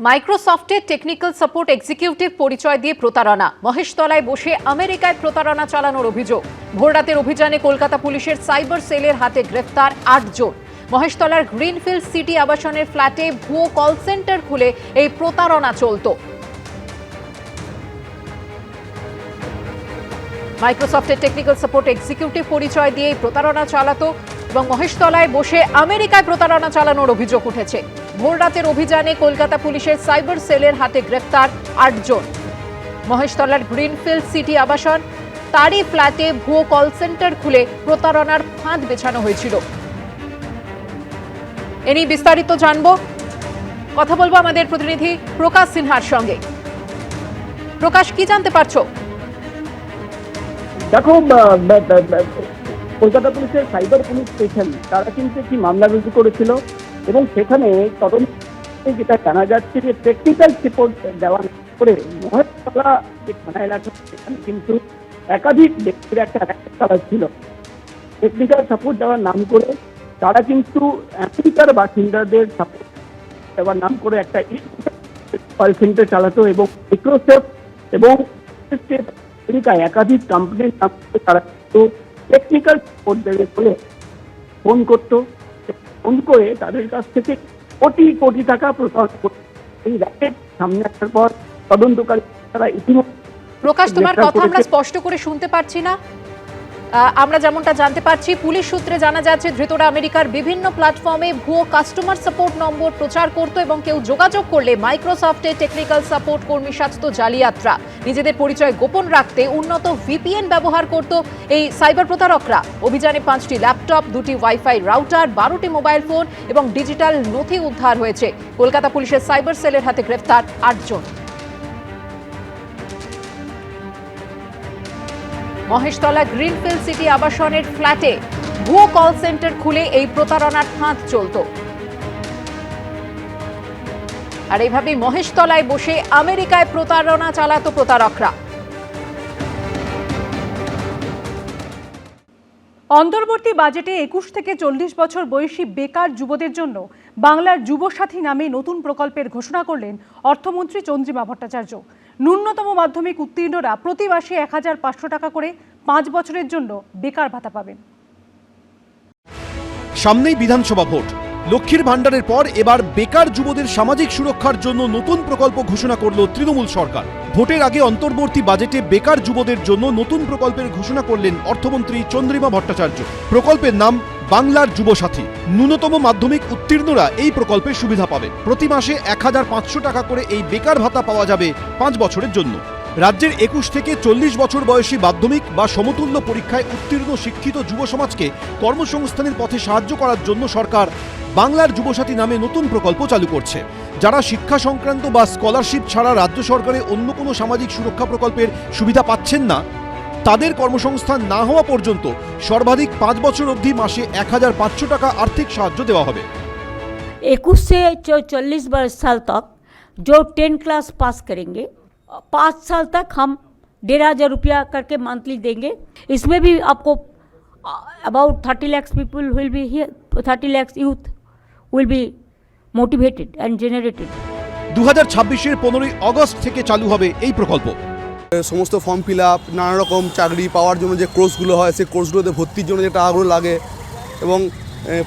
মাইক্রোসফটের technical support executive পরিচয় দিয়ে প্রতারণা। মহেশতলায় বসে আমেরিকায় প্রতারণা চালানোর অভিযোগ। ভোররাতের অভিযানে কলকাতা পুলিশের সাইবার সেলের হাতে গ্রেফতার ৮ জন। মহেশতলার গ্রিনফিল্ড সিটি আবাসনের ফ্ল্যাটে ভুয়ো কল সেন্টার খুলে এই প্রতারণা চলত। মাইক্রোসফটের টেকনিক্যাল সাপোর্ট এক্সিকিউটিভ পরিচয় দিয়ে প্রতারণা চালাতো এবং মহেশতলায় বসে আমেরিকায় প্রতারণা চালানোর অভিযোগ উঠেছে। ভোররাতের অভিযানে কলকাতা পুলিশের সাইবার সেলের হাতে গ্রেফতার ৮ জন। মহেশতলার গ্রিনফিল্ড সিটি আবাসন তারই ফ্ল্যাটে ভুয়ো কল সেন্টার খুলে প্রতারণার ফাঁদ বেছানো হয়েছিল। এ নিয়ে বিস্তারিত জানবো, কথা বলবো আমাদের প্রতিনিধি প্রকাশ সিনহার সঙ্গে। প্রকাশ, কি জানতে পারছো? দেখো, কলকাতা পুলিশের সাইবার পুলিশ স্টেশন তারা কিন্তু একটি মামলা রুজু করেছিল এবং সেখানে তদন্তে যেটা জানা যাচ্ছে যে টেকনিক্যাল সাপোর্ট দেওয়া করে মহেশতলা যে থানা এলাকা সেখানে কিন্তু একাধিক ব্যক্তির একটা ছিল। টেকনিক্যাল সাপোর্ট দেওয়ার নাম করে তারা কিন্তু আমেরিকার বাসিন্দাদের সাপোর্ট দেওয়ার নাম করে একটা কল সেন্টার চালাতো এবং মাইক্রোসফট এবং আমেরিকায় একাধিক কোম্পানির নাম করে তারা কিন্তু টেকনিক্যাল সাপোর্ট দেবে বলে ফোন করতো। ফোন করে তাদের কাছ থেকে কোটি কোটি টাকা প্রতারণা করতো। এই র্যাকেট সামনে আসার পর তদন্তকারী তারা ইতিমধ্যে। প্রকাশ, তোমার কথা আমরা স্পষ্ট করে শুনতে পারছি না। আমরা যেমনটা জানতে পারছি, পুলিশ সূত্রে জানা যাচ্ছে ধৃতরা আমেরিকার বিভিন্ন প্ল্যাটফর্মে ভুয়ো কাস্টমার সাপোর্ট নম্বর প্রচার করত এবং কেউ যোগাযোগ করলে মাইক্রোসফটের টেকনিক্যাল সাপোর্ট কর্মী সাজত জালিয়াতরা। নিজেদের পরিচয় গোপন রাখতে উন্নত ভিপিএন ব্যবহার করত এই সাইবার প্রতারকরা। অভিযানে 5টি ল্যাপটপ, 2টি ওয়াইফাই রাউটার, 12টি মোবাইল ফোন এবং ডিজিটাল নথি উদ্ধার হয়েছে। কলকাতা পুলিশের সাইবার সেলের হাতে গ্রেফতার ৮ জন। মহেশতলা গ্রিনফিল্ড সিটি আবাসনের ফ্ল্যাটে ভুয়ো কল সেন্টার খুলে এই প্রতারণার ফাঁদ চলত। আর এইভাবেই মহেশতলায় বসে আমেরিকায় প্রতারণা চালাতো প্রতারকরা। অন্তর্বর্তী বাজেটে 21 থেকে 40 বছর বয়সী বেকার যুবদের জন্য বাংলার যুবসাথী নামে নতুন প্রকল্পের ঘোষণা করলেন অর্থমন্ত্রী চন্দ্রিমা ভট্টাচার্য। ন্যূনতম মাধ্যমিক উত্তীর্ণরা প্রতি মাসে ১৫০০ টাকা করে 5 বছরের জন্য বেকার ভাতা পাবেন। সামনেই বিধানসভা ভোট। লক্ষ্মীর ভাণ্ডারের পর এবার বেকার যুবদের সামাজিক সুরক্ষার জন্য নতুন প্রকল্প ঘোষণা করল তৃণমূল সরকার। ভোটের আগে অন্তর্বর্তী বাজেটে বেকার যুবদের জন্য নতুন প্রকল্পের ঘোষণা করলেন অর্থমন্ত্রী চন্দ্রিমা ভট্টাচার্য। প্রকল্পের নাম বাংলার যুবসাথী। ন্যূনতম মাধ্যমিক উত্তীর্ণরা এই প্রকল্পের সুবিধা পাবে। প্রতি মাসে ১৫০০ টাকা করে এই বেকার ভাতা পাওয়া যাবে 5 বছরের জন্য। রাজ্যের 21 থেকে 40 বছর বয়সী মাধ্যমিক বা সমতুল্য পরীক্ষায় উত্তীর্ণ শিক্ষিত যুব সমাজকে কর্মসংস্থানের পথে সাহায্য করার জন্য সরকার বাংলার যুবসাথী নামে নতুন প্রকল্প চালু করছে। যারা শিক্ষা সংক্রান্ত বা স্কলারশিপ ছাড়া রাজ্য সরকারের অন্য কোনো সামাজিক সুরক্ষা প্রকল্পের সুবিধা পাচ্ছেন না, তাদের কর্মসংস্থান না হওয়া পর্যন্ত সর্বাধিক 5 বছর অবধি মাসে ১৫০০ টাকা আর্থিক সাহায্য দেওয়া হবে। 21 से 40 साल तक जो 10 क्लास पास करेंगे 5 साल तक हम 1,500 रुपया करके मंथली देंगे। इसमें भी आपको about 30 lakh people will be here, 30 lakh youth will be motivated and generated. 2026-এর 15ই আগস্ট থেকে চালু হবে এই প্রকল্প। সমস্ত ফর্ম ফিল আপ, নানা রকম চাকরি পাওয়ার জন্য যে কোর্সগুলো হয় সেই কোর্সগুলোতে ভর্তির জন্য যে টাকাগুলো লাগে এবং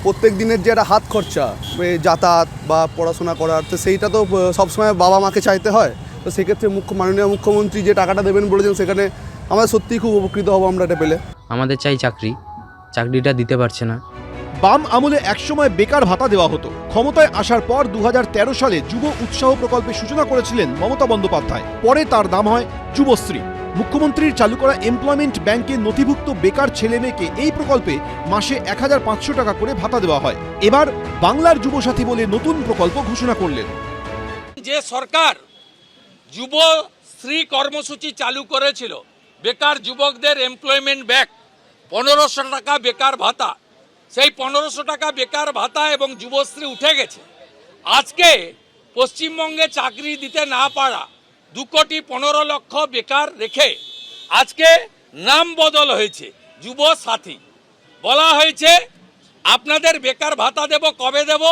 প্রত্যেক দিনের যে একটা হাত খরচা, যাতায়াত বা পড়াশোনা করার, তো সেইটা তো সবসময় বাবা মাকে চাইতে হয়। তো সেক্ষেত্রে মাননীয় মুখ্যমন্ত্রী যে টাকাটা দেবেন বলেছেন, সেখানে আমরা সত্যিই খুব উপকৃত হব আমরা এটা পেলে। আমাদের চাই চাকরিটা দিতে পারছে না। বাম আমলে একসময় বেকার ভাতা দেওয়া হতো। ক্ষমতায় আসার পর 2013 সালে যুব উৎসাহ প্রকল্পের সূচনা করেছিলেন মমতা বন্দ্যোপাধ্যায়। পরে তার নাম হয় যুবশ্রী। মুখ্যমন্ত্রীর চালু করা এমপ্লয়মেন্ট ব্যাংকে নথিভুক্ত বেকার ছেলে মেয়েকে এই প্রকল্পে মাসে ১৫০০ টাকা করে ভাতা দেওয়া হয়। এবার বাংলার যুবসাথী বলে নতুন প্রকল্প ঘোষণা করলেন। যে সরকার যুবশ্রী কর্মসূচি চালু করেছিল, বেকার যুবকদের এমপ্লয়মেন্ট ব্যাংক, ১৫০০ টাকা বেকার ভাতা, সেই ১৫০০ টাকা বেকার ভাতা এবং যুবশ্রী উঠে গেছে। আজকে পশ্চিমবঙ্গে চাকরি দিতে না পারা 2,15,00,000 বেকার রেখে আজকে নাম বদল হয়েছে যুবসাথী। বলা হয়েছে আপনাদের বেকার ভাতা দেব, কবে দেব?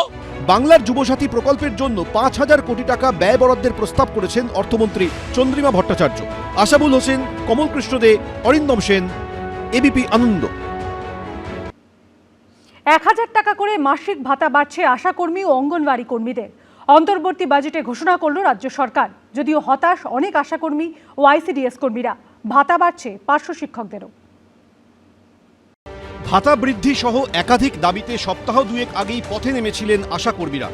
বাংলার যুবসাথী প্রকল্পের জন্য 5,000 কোটি টাকা ব্যয় বরাদ্দের প্রস্তাব করেছেন অর্থমন্ত্রী চন্দ্রিমা ভট্টাচার্য। আশাবুল হোসেন, কমল কৃষ্ণ দে, অরিন্দম সেন, এবিপি আনন্দ। 1,000 টাকা করে মাসিক ভাতা বাড়ছে আশাকর্মী ও অঙ্গনওয়াড়ি কর্মীদের। অন্তর্বর্তী বাজেটে ঘোষণা করল রাজ্য সরকার। যদিও হতাশ অনেক আশাকর্মী ও আইসিডিএস কর্মীরা, ভাতা বাড়ছে পার্শ্ব শিক্ষকদেরও। ভাতা বৃদ্ধি সহ একাধিক দাবিতে সপ্তাহ দুয়েক আগেই পথে নেমেছিলেন আশাকর্মীরা।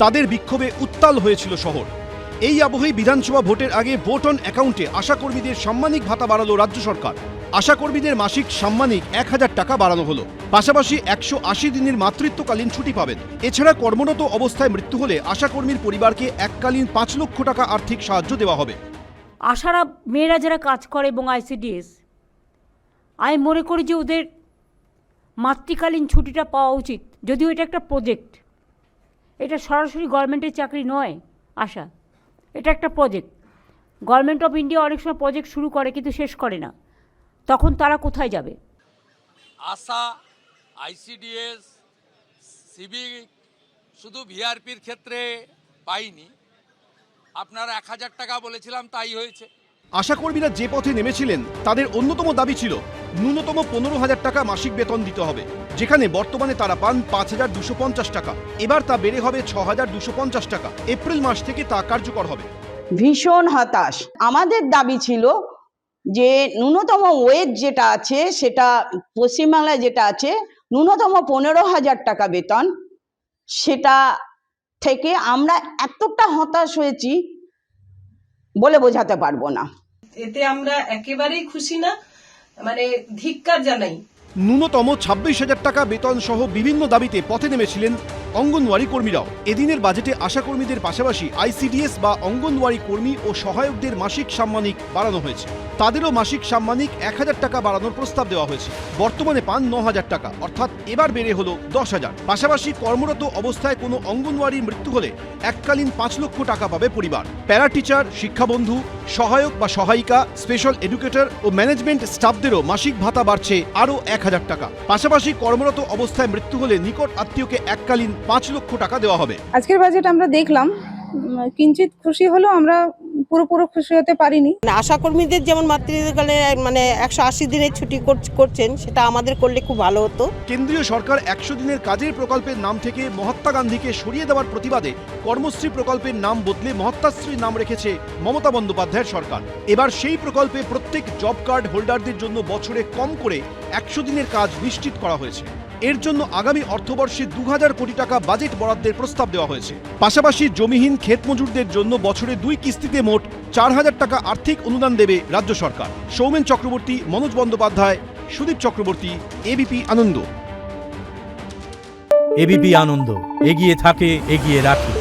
তাদের বিক্ষোভে উত্তাল হয়েছিল শহর। এই আবহেই বিধানসভা ভোটের আগে ভোট অন অ্যাকাউন্টে আশাকর্মীদের সাম্মানিক ভাতা বাড়ালো রাজ্য সরকার। আশাকর্মীদের মাসিক সাম্মানিক 1,000 টাকা বাড়ানো হলো। পাশাপাশি 180 দিনের মাতৃত্বকালীন ছুটি পাবেন। এছাড়া কর্মরত অবস্থায় মৃত্যু হলে আশাকর্মীর পরিবারকে এককালীন 5 লক্ষ টাকা আর্থিক সাহায্য দেওয়া হবে। আশারা মেয়েরা যারা কাজ করে এবং আইসিডিএস, আমি মনে করি যে ওদের মাতৃকালীন ছুটিটা পাওয়া উচিত। যদিও এটা একটা প্রজেক্ট, এটা সরাসরি গভর্নমেন্টের চাকরি নয় আশা, এটা একটা প্রজেক্ট। গভর্নমেন্ট অফ ইন্ডিয়া অনেক সময় প্রজেক্ট শুরু করে কিন্তু শেষ করে না, তখন তারা কোথায় যাবে? আশা, আইসিডিএস, সিভিক শুধু ভিআরপির ক্ষেত্রে পাইনি, আপনারা 1,000 টাকা বলেছিলাম, তাই হয়েছে। আশাকর্মীরা যে পথে নেমেছিলেন তাদের অন্যতম দাবি ছিল ন্যূনতম 15,000 টাকা মাসিক বেতন দিতে হবে, যেখানে বর্তমানে তারা পান 5,250 টাকা। এবার তা বেড়ে হবে 6,250 টাকা। এপ্রিল মাস থেকে তা কার্যকর হবে। ভীষণ হতাশ। আমাদের দাবি ছিল যে ন্যূনতম ওয়েজ যেটা আছে, সেটা পশ্চিমবাংলায় যেটা আছে ন্যূনতম 15,000 টাকা বেতন, সেটা থেকে আমরা এতটা হতাশ হয়েছি বলে বোঝাতে পারবো না। এতে আমরা একেবারেই খুশি না, মানে ধিক্কার জানাই। ন্যূনতম 26,000 টাকা বেতন সহ বিভিন্ন দাবিতে পথে নেমেছিলেন অঙ্গনওয়াড়ি কর্মীরাও। এদিনের বাজেটে আশাকর্মীদের পাশাপাশি আইসিডিএস বা অঙ্গনওয়াড়ি কর্মী ও সহায়কদের মাসিক সাম্মানিক বাড়ানো হয়েছে। তাদেরও মাসিক সাম্মানিক 1,000 টাকা বাড়ানোর প্রস্তাব দেওয়া হয়েছে। বর্তমানে পান 9,000 টাকা, অর্থাৎ এবার বেড়ে হলো 10,000। পাশাপাশি কর্মরত অবস্থায় কোনো অঙ্গনওয়াড়ির মৃত্যু হলে এককালীন 5 লক্ষ টাকা পাবে পরিবার। প্যারা টিচার, শিক্ষাবন্ধু, সহায়ক বা সহায়িকা, স্পেশাল এডুকেটর ও ম্যানেজমেন্ট স্টাফদেরও মাসিক ভাতা বাড়ছে আরও 1,000 টাকা। পাশাপাশি কর্মরত অবস্থায় মৃত্যু হলে নিকট আত্মীয়কে এককালীন 5 লক্ষ টাকা দেওয়া হবে। আজকের বাজেট আমরা দেখলাম, কিঞ্চিত খুশি হলো, আমরা পুরোপুরি খুশি হতে পারিনি। আশাকর্মীদের যেমন মাতৃত্বকালে 180 দিনের ছুটি করছেন, সেটা আমাদের করলে খুব ভালো হতো। কেন্দ্রীয় সরকার 100 দিনের কাজের প্রকল্পের নাম থেকে মহাত্মা গান্ধীকে সরিয়ে দেওয়ার প্রতিবাদে কর্মশ্রী প্রকল্পের নাম বদলে মহাত্মাশ্রীর নাম রেখেছে মমতা বন্দ্যোপাধ্যায়ের সরকার। এবার সেই প্রকল্পে প্রত্যেক জব কার্ড হোল্ডারদের জন্য বছরে কম করে 100 দিনের কাজ নিশ্চিত করা হয়েছে। এর জন্য আগামী অর্থবর্ষে 2,000 কোটি টাকা বাজেট বরাদ্দের প্রস্তাব দেওয়া হয়েছে। পাশাপাশি জমিহীন ক্ষেত মজুরদের জন্য বছরে 2 কিস্তিতে মোট 4,000 টাকা আর্থিক অনুদান দেবে রাজ্য সরকার। সৌমেন চক্রবর্তী, মনোজ বন্দ্যোপাধ্যায়, সুদীপ চক্রবর্তী, এবিপি আনন্দ। এবিপি আনন্দ, এগিয়ে থাকে, এগিয়ে রাখে।